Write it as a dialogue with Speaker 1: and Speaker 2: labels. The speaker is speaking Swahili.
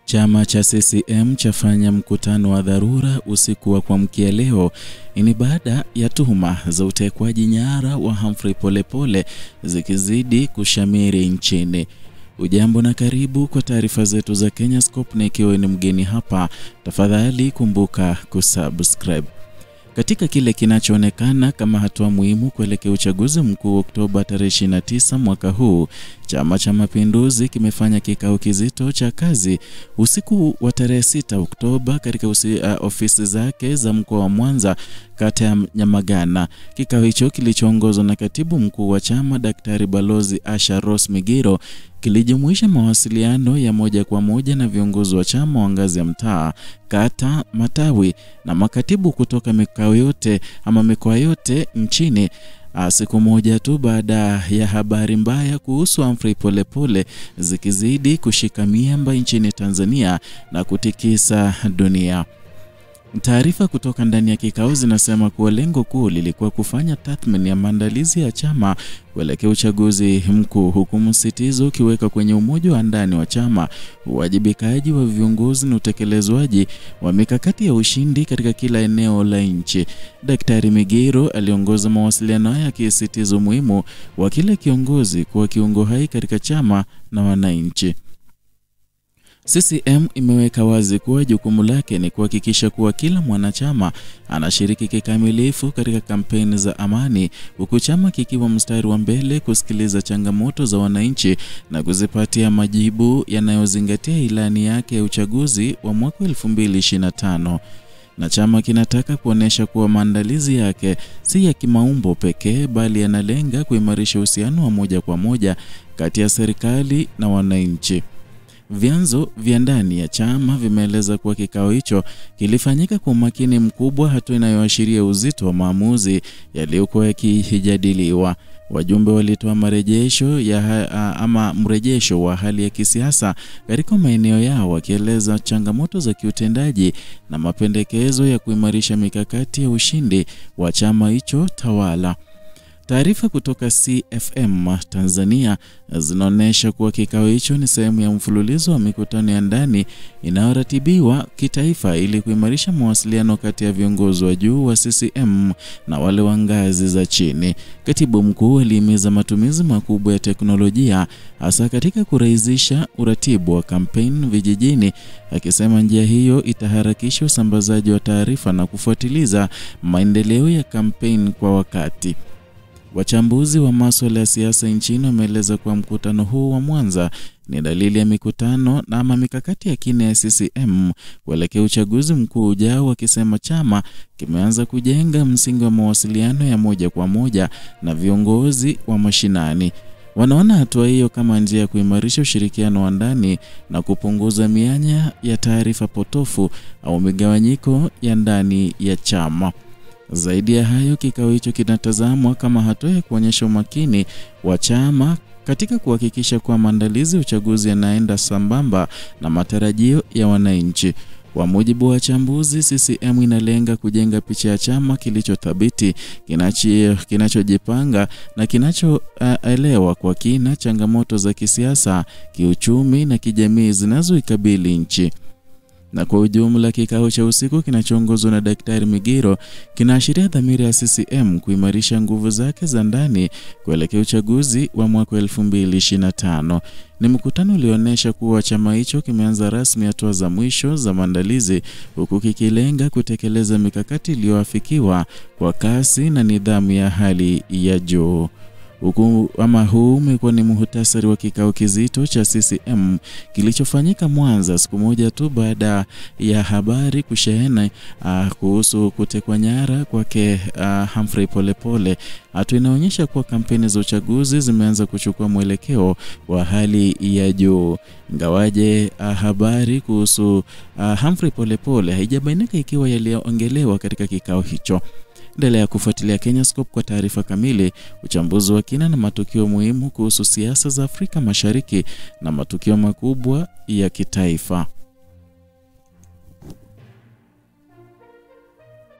Speaker 1: Chama cha CCM chafanya mkutano wa dharura usiku wa kuamkia leo. Ni baada ya tuhuma za utekwaji nyara wa Humphrey Polepole zikizidi kushamiri nchini. Ujambo na karibu kwa taarifa zetu za Kenyascope, na ikiwa ni mgeni hapa, tafadhali kumbuka kusubscribe. Katika kile kinachoonekana kama hatua muhimu kuelekea uchaguzi mkuu Oktoba 29 mwaka huu, Chama cha Mapinduzi kimefanya kikao kizito cha kazi usiku wa tarehe 6 Oktoba katika ofisi zake za mkoa wa Mwanza, kata ya Nyamagana. Kikao hicho kilichoongozwa na katibu mkuu wa chama Daktari Balozi Asha Rose Migiro kilijumuisha mawasiliano ya moja kwa moja na viongozi wa chama wa ngazi ya mtaa, kata, matawi na makatibu kutoka mikoa yote nchini. Siku moja tu baada ya habari mbaya kuhusu Humphrey Polepole zikizidi kushika miamba nchini Tanzania na kutikisa dunia. Taarifa kutoka ndani ya kikao zinasema kuwa lengo kuu lilikuwa kufanya tathmini ya maandalizi ya chama kuelekea uchaguzi mkuu, huku msisitizo ukiweka kwenye umoja wa ndani wa chama, uwajibikaji wa viongozi na utekelezwaji wa mikakati ya ushindi katika kila eneo la nchi. Daktari Migiro aliongoza mawasiliano haya akisisitiza umuhimu wa kila kiongozi kuwa kiungo hai katika chama na wananchi. CCM imeweka wazi kuwa jukumu lake ni kuhakikisha kuwa kila mwanachama anashiriki kikamilifu katika kampeni za amani, huku chama kikiwa mstari wa mbele kusikiliza changamoto za wananchi na kuzipatia majibu yanayozingatia ilani yake ya uchaguzi wa mwaka 2025. Na chama kinataka kuonesha kuwa maandalizi yake si ya kimaumbo pekee, bali yanalenga kuimarisha uhusiano wa moja kwa moja kati ya serikali na wananchi. Vyanzo vya ndani ya chama vimeeleza kuwa kikao hicho kilifanyika kwa umakini mkubwa, hatua inayoashiria uzito wa maamuzi yaliyokuwa yakijadiliwa. Wajumbe walitoa mrejesho wa hali ya kisiasa katika maeneo yao, wakieleza changamoto za kiutendaji na mapendekezo ya kuimarisha mikakati ya ushindi wa chama hicho tawala. Taarifa kutoka CFM Tanzania zinaonyesha kuwa kikao hicho ni sehemu ya mfululizo wa mikutano ya ndani inayoratibiwa kitaifa ili kuimarisha mawasiliano kati ya viongozi wa juu wa CCM na wale wa ngazi za chini. Katibu mkuu alihimiza matumizi makubwa ya teknolojia hasa katika kurahisisha uratibu wa kampeni vijijini, akisema njia hiyo itaharakisha usambazaji wa taarifa na kufuatiliza maendeleo ya kampeni kwa wakati. Wachambuzi wa masuala ya siasa nchini wameeleza kuwa mkutano huu wa Mwanza ni dalili ya mikutano na mikakati ya kina ya CCM kuelekea uchaguzi mkuu ujao, wakisema chama kimeanza kujenga msingi wa mawasiliano ya moja kwa moja na viongozi wa mashinani. Wanaona hatua hiyo kama njia ya kuimarisha ushirikiano wa ndani na kupunguza mianya ya taarifa potofu au migawanyiko ya ndani ya chama. Zaidi ya hayo, kikao hicho kinatazamwa kama hatua ya kuonyesha umakini wa chama katika kuhakikisha kuwa maandalizi ya uchaguzi yanaenda sambamba na matarajio ya wananchi. Kwa mujibu wa wachambuzi, CCM inalenga kujenga picha ya chama kilichothabiti, kinachojipanga na kinachoelewa kwa kina changamoto za kisiasa, kiuchumi na kijamii zinazoikabili nchi. Na kwa ujumla, kikao cha usiku kinachoongozwa na Daktari Migiro kinaashiria dhamira ya CCM kuimarisha nguvu zake za ndani kuelekea uchaguzi wa mwaka 2025. Ni mkutano ulioonyesha kuwa chama hicho kimeanza rasmi hatua za mwisho za maandalizi, huku kikilenga kutekeleza mikakati iliyoafikiwa kwa kasi na nidhamu ya hali ya juu. Huu umekuwa ni muhtasari wa kikao kizito cha CCM kilichofanyika Mwanza siku moja tu baada ya habari kushehena kuhusu kutekwa nyara kwake Humphrey Polepole. Hatua inaonyesha kuwa kampeni za uchaguzi zimeanza kuchukua mwelekeo wa hali ya juu. Ingawaje habari kuhusu Humphrey Polepole haijabainika ikiwa yaliongelewa katika kikao hicho. Endelea kufuatilia Kenyascope kwa taarifa kamili, uchambuzi wa kina na matukio muhimu kuhusu siasa za Afrika Mashariki na matukio makubwa ya kitaifa.